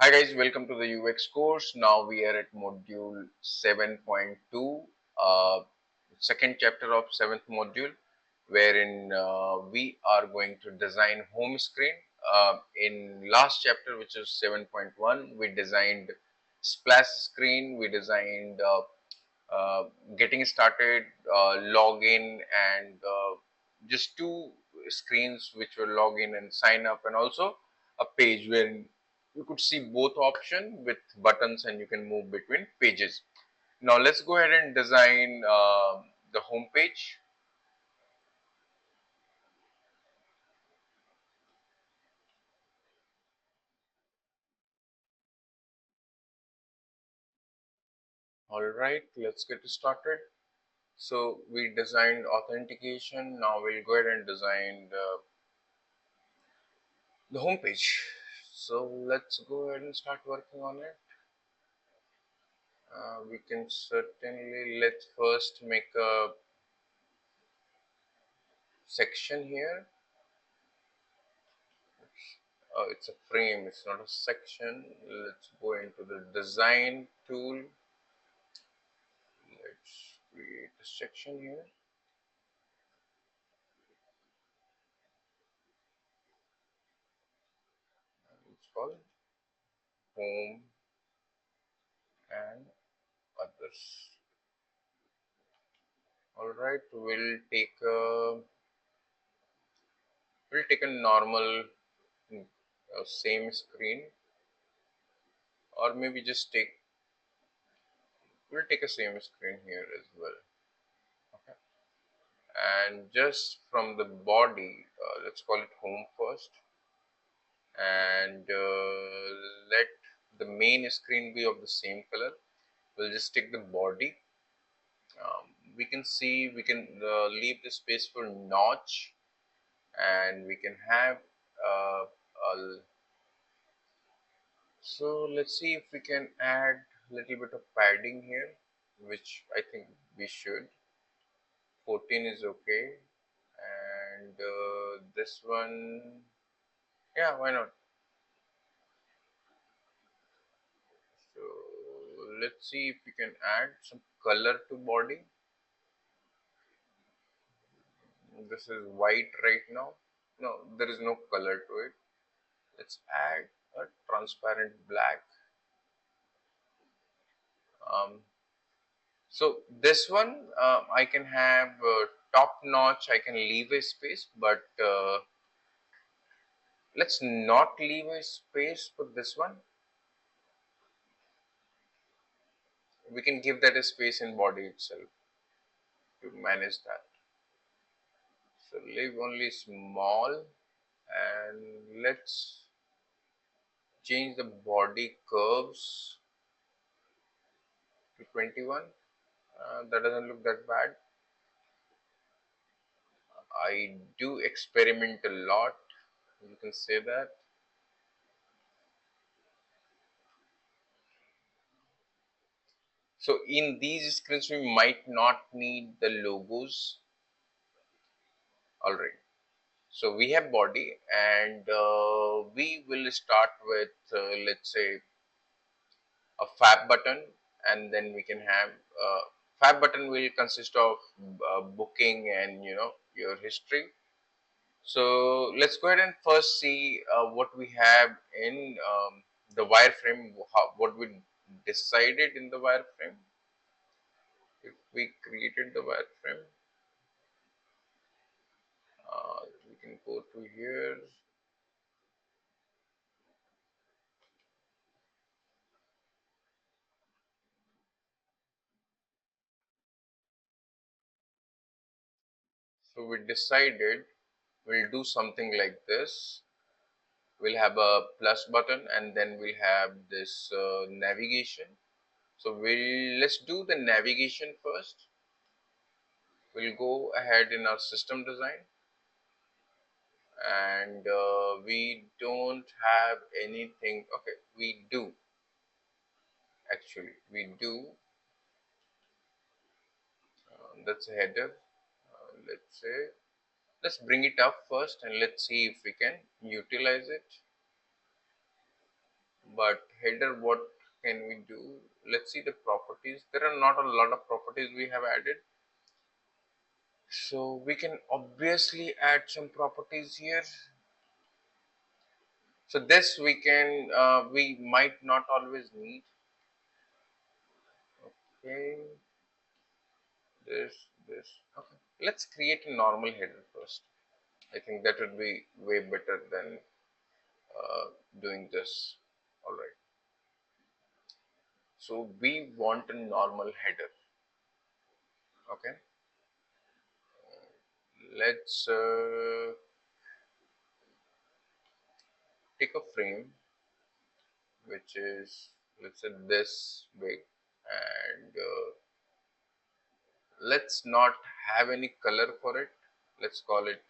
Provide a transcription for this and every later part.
Hi guys, welcome to the UX course. Now we are at module 7.2, uh, second chapter of 7th module, wherein we are going to design home screen. In last chapter, which is 7.1, we designed splash screen, we designed getting started, login, and just two screens which will log in and sign up, and also a page where you could see both option with buttons and you can move between pages. Now let's go ahead and design the home page. All right, let's get started. So we designed authentication. Now we'll go ahead and design the home page. So let's go ahead and start working on it. We can certainly, let's first make a section here. It's a frame, it's not a section. Let's go into the design tool. Let's create a section here. It's called home and others. All right, we'll take a normal same screen, or maybe just we'll take a same screen here as well. Okay, and just from the body, let's call it home first, and let the main screen be of the same color. We'll just take the body. We can see we can leave the space for notch, and we can have a, so let's see if we can add a little bit of padding here, which I think we should. 14 is okay, and this one, yeah, why not? So let's see if we can add some color to body. This is white right now. No, there is no color to it. Let's add a transparent black. um, so this one, I can have top notch, I can leave a space, but let's not leave a space for this one. We can give that a space in body itself to manage that. So leave only small, and let's change the body curves to 21. That doesn't look that bad. I do experiment a lot, you can say that. So in these screens we might not need the logos. All right, so we have body, and we will start with let's say a fab button, and then we can have fab button will consist of booking and your history. So let's go ahead and first see what we have in the wireframe, what we decided in the wireframe. If we created the wireframe, we can go to here. So we decided we'll do something like this. We'll have a plus button, and then we'll have this navigation. So let's do the navigation first. We'll go ahead in our system design, and we don't have anything. Okay, we do, actually we do. That's a header. Let's say, let's bring it up first, and let's see if we can utilize it. But header, what can we do? Let's see the properties. There are not a lot of properties we have added, so we can obviously add some properties here. So this we can we might not always need. Okay, this okay, let's create a normal header first. I think that would be way better than doing this. All right, so we want a normal header. Okay, let's take a frame which is, let's say, this big, and let's not have any color for it. Let's call it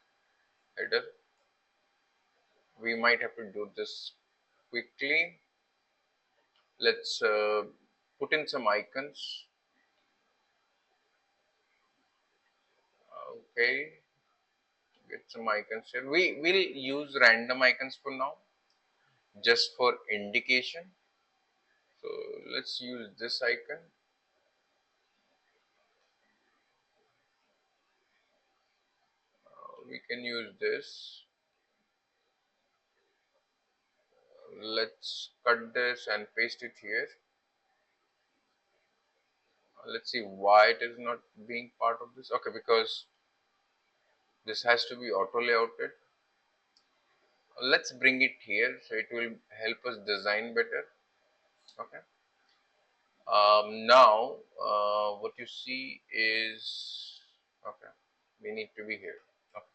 header. We might have to do this quickly. Let's put in some icons. Okay, get some icons here. We will use random icons for now, just for indication. So let's use this icon. We can use this. Let's cut this and paste it here. Let's see why it is not being part of this. Okay, because this has to be auto layouted. Let's bring it here, so it will help us design better. Okay, now what you see is, okay, we need to be here. Okay.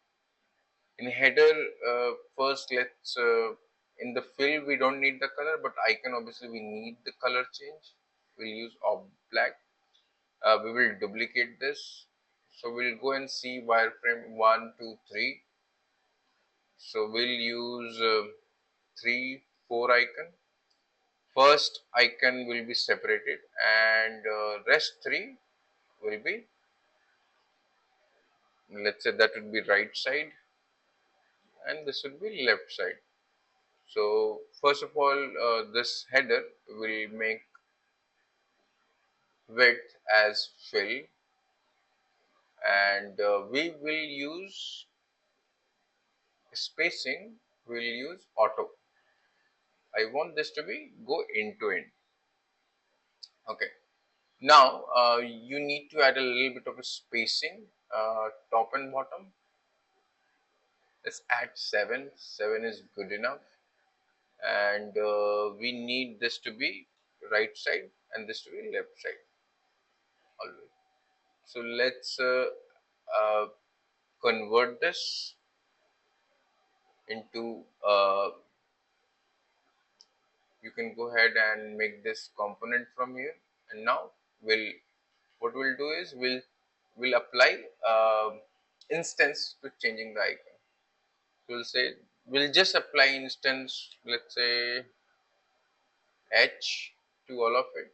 In header, first let's in the fill we don't need the color, but icon obviously we need the color change. We'll use of black. We will duplicate this, so we'll go and see wireframe 1 2 3. So we'll use 3 4 icon. First icon will be separated, and rest 3 will be, let's say, that would be right side, and this would be left side. So first of all, this header will make width as fill, and we will use spacing, we'll use auto. I want this to be go end to end. Okay, now you need to add a little bit of a spacing, top and bottom. Let's add 7. 7 is good enough, and we need this to be right side and this to be left side always. So let's uh, convert this into you can go ahead and make this component from here. And now we'll, what we'll do is we'll apply instance to changing the icon. So we'll say, we'll just apply instance, let's say H to all of it.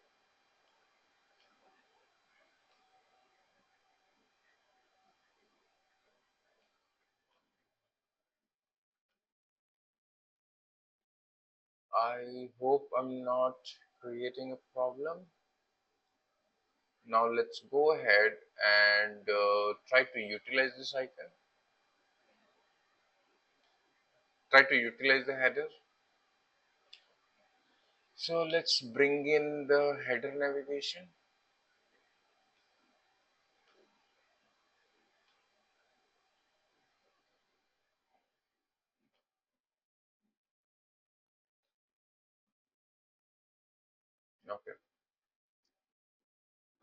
I hope I'm not creating a problem. Now let's go ahead and try to utilize this icon. Try to utilize the header. So let's bring in the header navigation. Okay,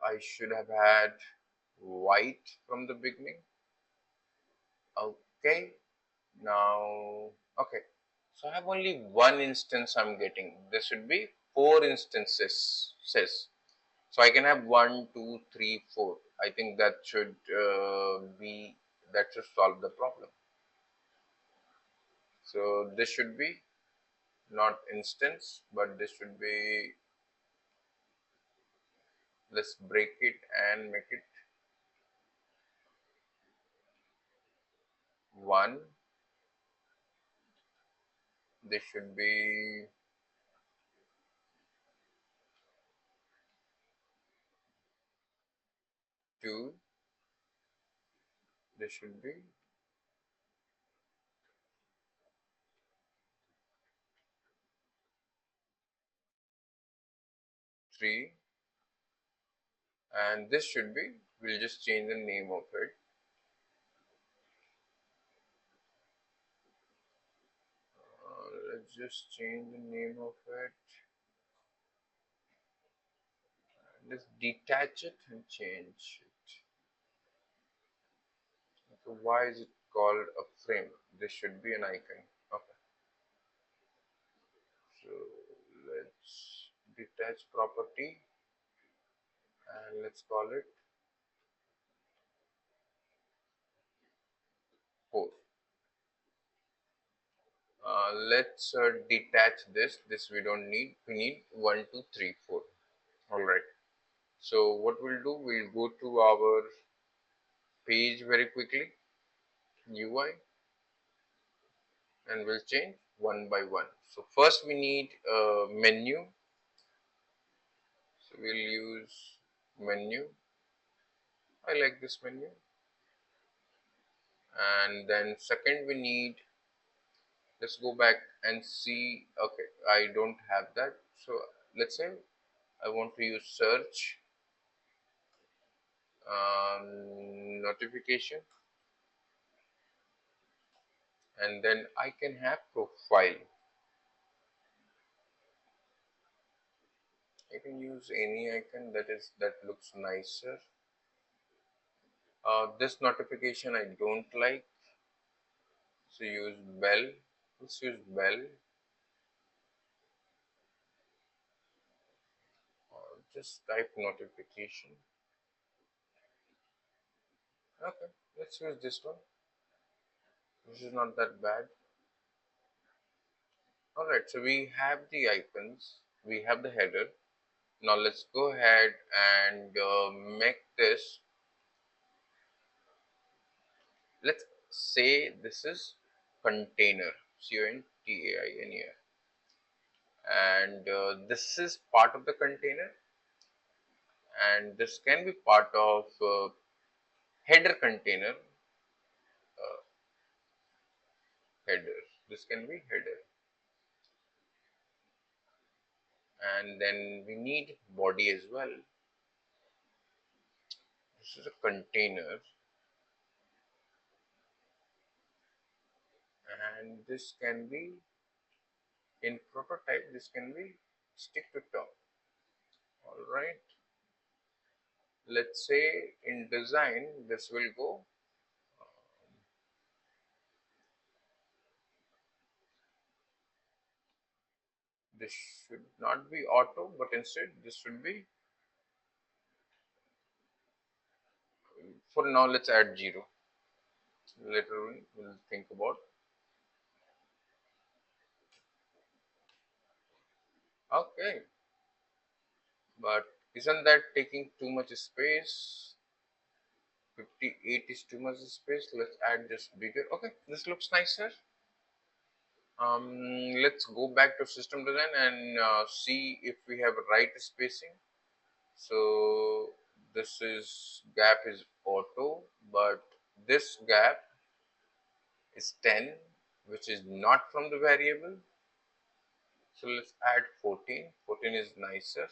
I should have had white from the beginning. Okay, now, okay, so I have only one instance I'm getting. There should be 4 instances says. So I can have 1 2 3 4. I think that should be, that should solve the problem. So this should be not instance, but this should be, let's break it and make it 1. This should be 2, this should be 3, and this should be, we'll just change the name of it. Let's just change the name of it. Let's detach it and change it. So why is it called a frame? This should be an icon. Okay. So let's detach property and let's call it 4. Let's detach this. This we don't need. We need 1, 2, 3, 4. All right. So what we'll do, we'll go to our page very quickly, UI, and we'll change one by one. So first we need a menu. So we'll use menu. I like this menu. And then second we need, let's go back and see. Okay, I don't have that. So let's say I want to use search, notification, and then I can have profile. I can use any icon that looks nicer. This notification I don't like, so use bell. Let's use bell. Just type notification. Okay, let's use this one. This is not that bad. Alright, so we have the icons, we have the header. Now let's go ahead and make this, let's say this is container, container, and this is part of the container, and this can be part of header container, header. This can be header, and then we need body as well. This is a container, and this can be in prototype. This can be stick to top. All right. Let's say in design this will go. This should not be auto, but instead this should be. For now, let's add 0. Later on, we'll think about. Okay, but isn't that taking too much space? 58 is too much space. Let's add this bigger. Okay, this looks nicer. Let's go back to system design and see if we have right spacing. So this is gap is auto, but this gap is 10, which is not from the variable. So let's add 14. 14 is nicer.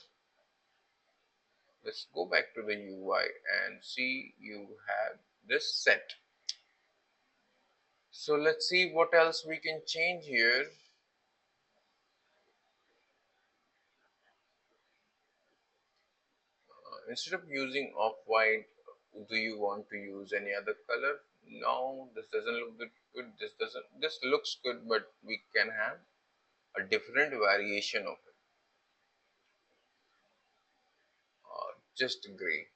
Let's go back to the UI and see you have this set. So let's see what else we can change here. Instead of using off-white, do you want to use any other color? No, this doesn't look good. This looks good, but we can have a different variation of it. Just gray.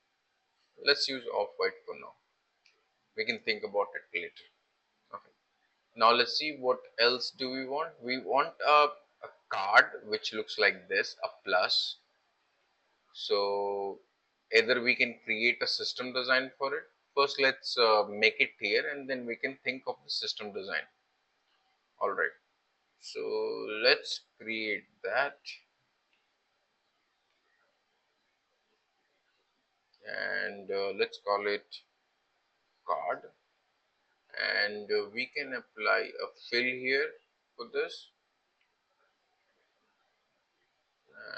Let's use off-white for now. We can think about it later. Okay. Now let's see what else do we want. We want a card which looks like this, a plus. So either we can create a system design for it. First, let's make it here, and then we can think of the system design. All right. So let's create that. and let's call it card, and we can apply a fill here for this,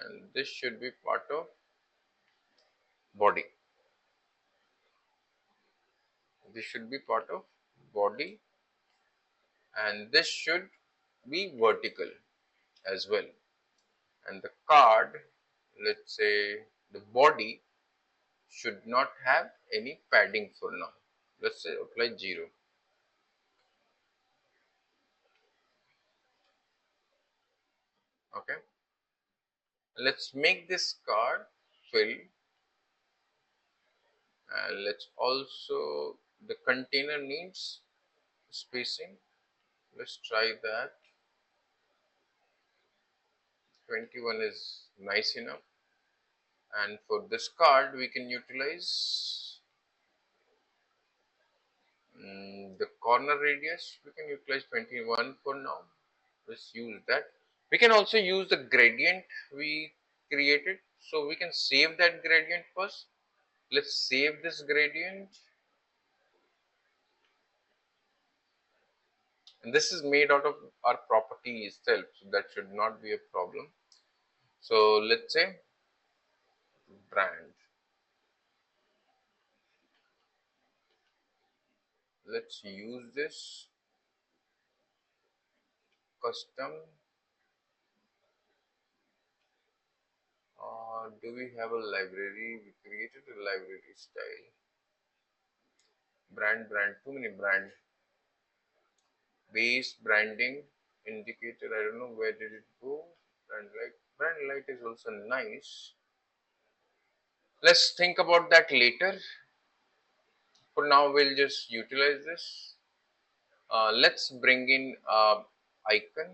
and this should be part of body. This should be part of body, and this should be vertical as well. And the card, let's say the body should not have any padding for now. Let's say apply 0. Okay. Let's make this card fill, and let's also, the container needs spacing. Let's try that. 21 is nice enough. And for this card we can utilize the corner radius. We can utilize 21 for now. Let's use that. We can also use the gradient we created, so we can save that gradient first. Let's save this gradient, and this is made out of our property itself, so that should not be a problem. So let's say brand. Let's use this custom. Do we have a library? We created a library style. Brand, too many brand. Base branding indicator. I don't know where did it go. Brand light is also nice. Let's think about that later. For now, we'll just utilize this. Let's bring in icon.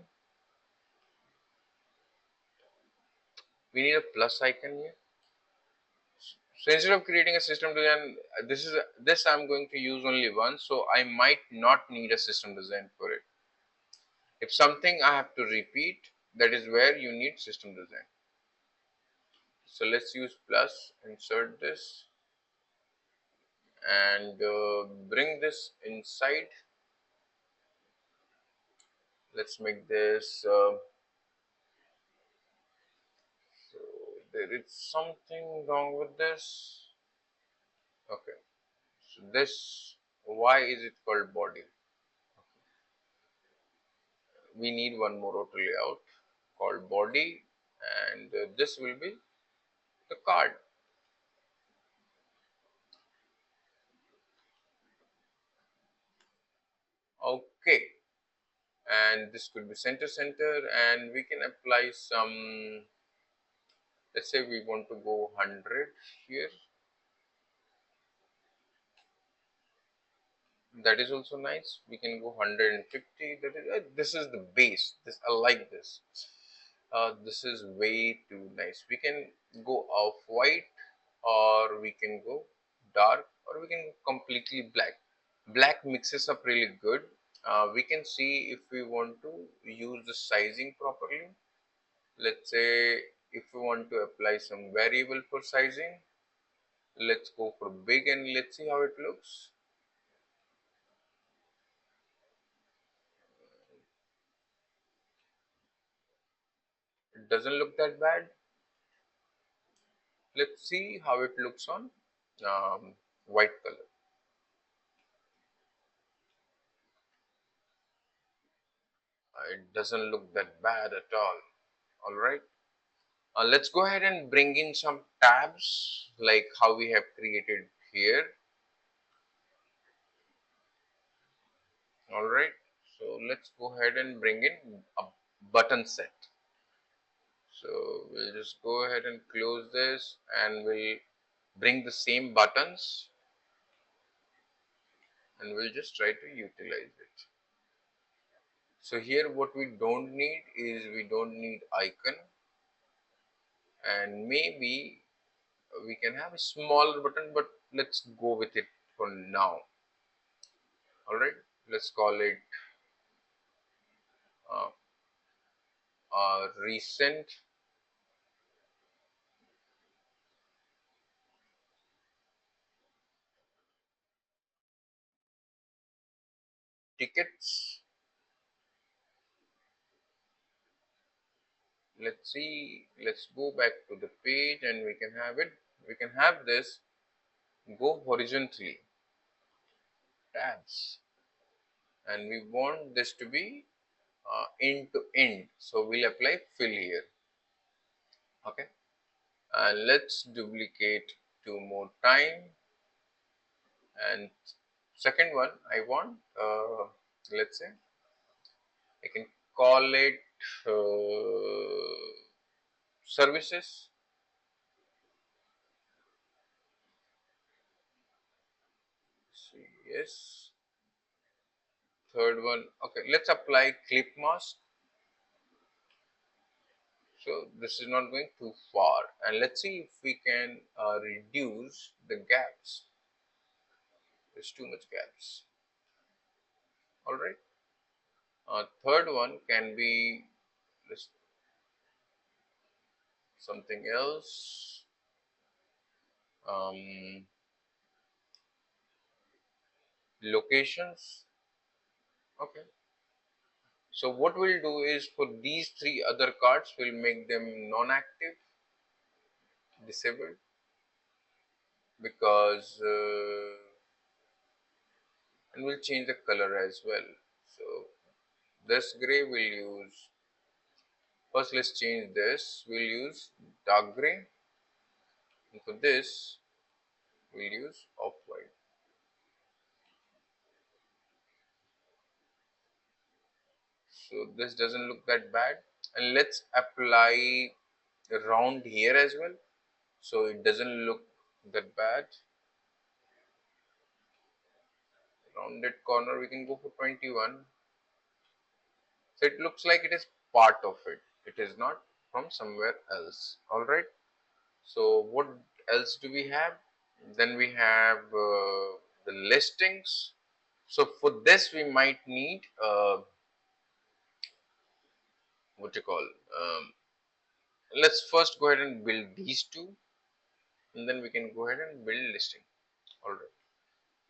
We need a plus icon here. So instead of creating a system design, this I'm going to use only once, so I might not need a system design for it. If something I have to repeat, that is where you need system design. So let's use plus, insert this, and bring this inside. Let's make this so there is something wrong with this. Okay, so this, why is it called body? We need one more auto layout called body, and this will be the card. Okay, and this could be center, and we can apply some, let's say we want to go 100 here. That is also nice. We can go 150. That is this is the base. This, I like this. This is way too nice. We can go off white, or we can go dark, or we can go completely black. Black mixes up really good. We can see if we want to use the sizing properly. Let's say if we want to apply some variable for sizing, let's go for big, and let's see how it looks. It doesn't look that bad. Let's see how it looks on white color. It doesn't look that bad at all. All right. Let's go ahead and bring in some tabs like how we have created here. All right. So let's go ahead and bring in a button set. So we'll just go ahead and close this, and we'll bring the same buttons, and we'll just try to utilize it. So here what we don't need is, we don't need icon, and maybe we can have a smaller button, but let's go with it for now. All right, let's call it uh, recent tickets. Let's see, let's go back to the page and we can have it. We can have this go horizontally, tabs, and we want this to be end to end. So we'll apply fill here. Okay, and let's duplicate two more time. And second one, I want let's say I can call it services. See, yes. Third one, okay, let's apply clip mask. So this is not going too far, and let's see if we can reduce the gaps. There's too much gaps. All right. Third one can be something else. Um, Locations. Okay. So what we'll do is for these three other cards, we'll make them non-active, disabled, because and we'll change the color as well. So this gray we'll use. First, let's change this. We'll use dark gray, and for this, we'll use off-white. So this doesn't look that bad, and let's apply round here as well, so it doesn't look that bad. Rounded corner we can go for 21. So it looks like it is part of it. It is not from somewhere else. All right. So what else do we have? Then we have the listings. So for this we might need what you call. Let's first go ahead and build these two, and then we can go ahead and build listing. All right.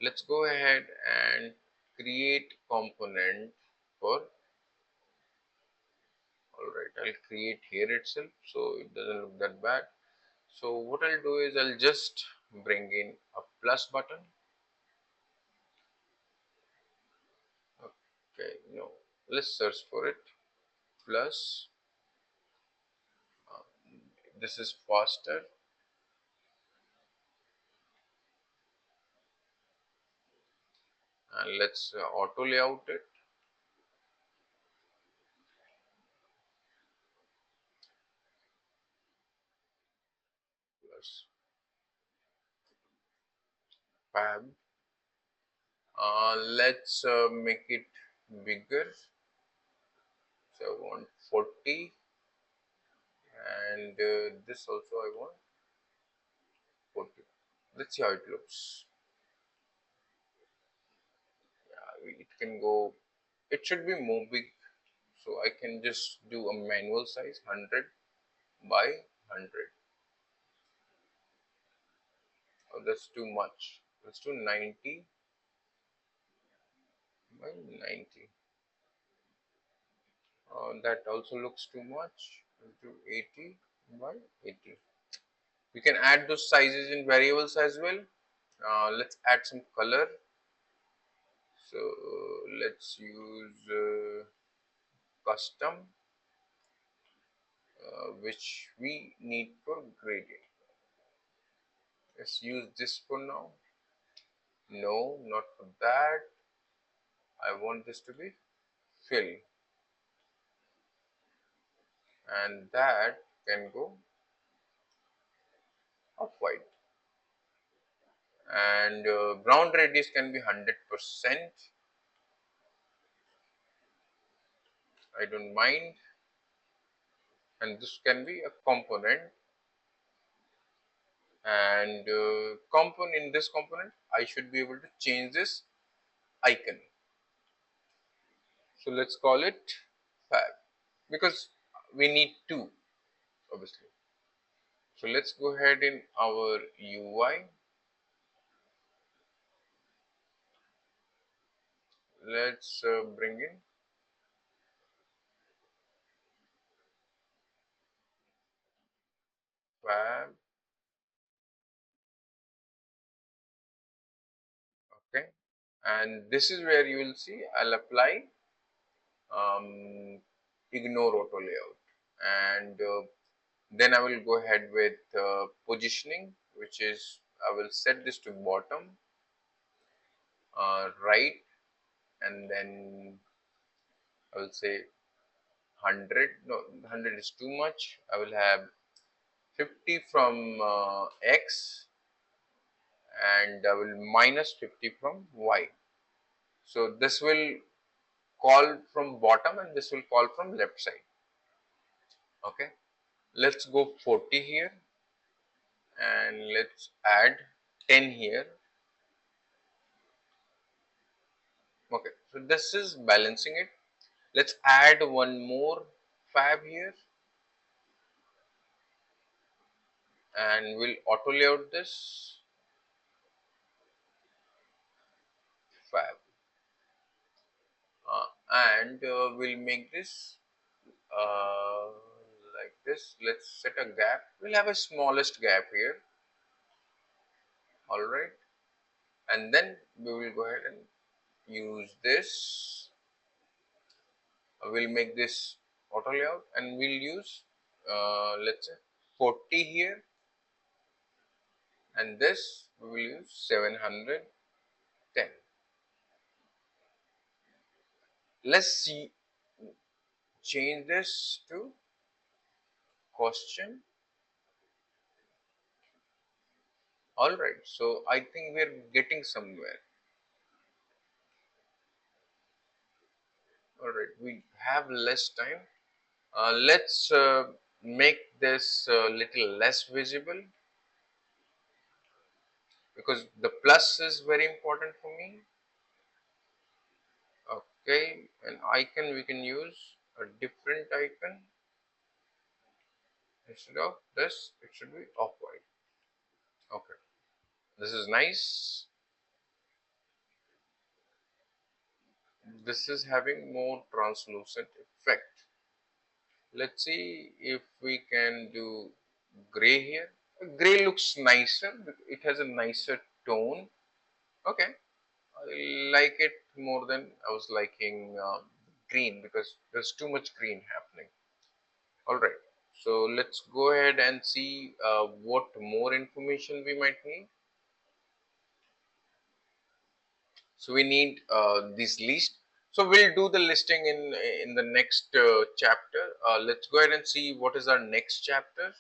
Let's go ahead and create component for. All right, I'll create here itself, so it doesn't look that bad. So what I'll do is I'll just bring in a plus button. Okay, no, let's search for it. Plus, uh, this is faster, and let's auto layout it. Plus fab. Let's make it bigger. So I want 40, and this also I want 40. Let's see how it looks. Yeah, it can go. It should be more big, so I can just do a manual size 100 by 100. Oh, that's too much. Let's do 90 by 90. That also looks too much. Let's do 80 by 80. We can add those sizes in variables as well. Let's add some color. So let's use custom, which we need for gradient. Let's use this for now. No, not for that. I want this to be fill, and that can go off white, and brown radius can be 100%. I don't mind, and this can be a component, and component in this component I should be able to change this icon. So let's call it fab, because we need two, obviously. So let's go ahead in our UI. let's bring in fab. Okay, and this is where you will see I'll apply um, ignore auto layout, and then I will go ahead with positioning, which is I will set this to bottom, right, and then I will say 100. No, 100 is too much. I will have 50 from X, and I will minus 50 from Y. So this will call from bottom and this will call from left side. Okay, let's go 40 here, and let's add 10 here. Okay, so this is balancing it. Let's add one more fab here, and we'll auto layout this fab, and we'll make this uh, like this. Let's set a gap. We'll have a smallest gap here. All right, and then we will go ahead and use this. We'll make this auto layout, and we'll use let's say 40 here, and this we will use 710. Let's see, change this to question. All right, so I think we're getting somewhere. All right, we have less time. Let's make this little less visible, because the plus is very important for me. Okay, an icon we can use a different icon. Instead of this, it should be off white. Okay, this is nice. This is having more translucent effect. Let's see if we can do gray here. Gray looks nicer. It has a nicer tone. Okay, I like it more than I was liking green, because there's too much green happening. All right, so let's go ahead and see what more information we might need. So we need this list. So we'll do the listing in the next chapter. Let's go ahead and see what is our next chapter.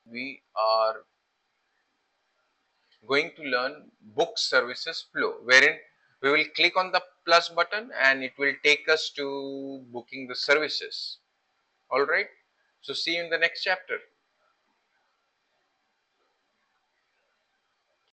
We are going to learn book services flow, wherein we will click on the plus button and it will take us to booking the services. All right. So see you in the next chapter.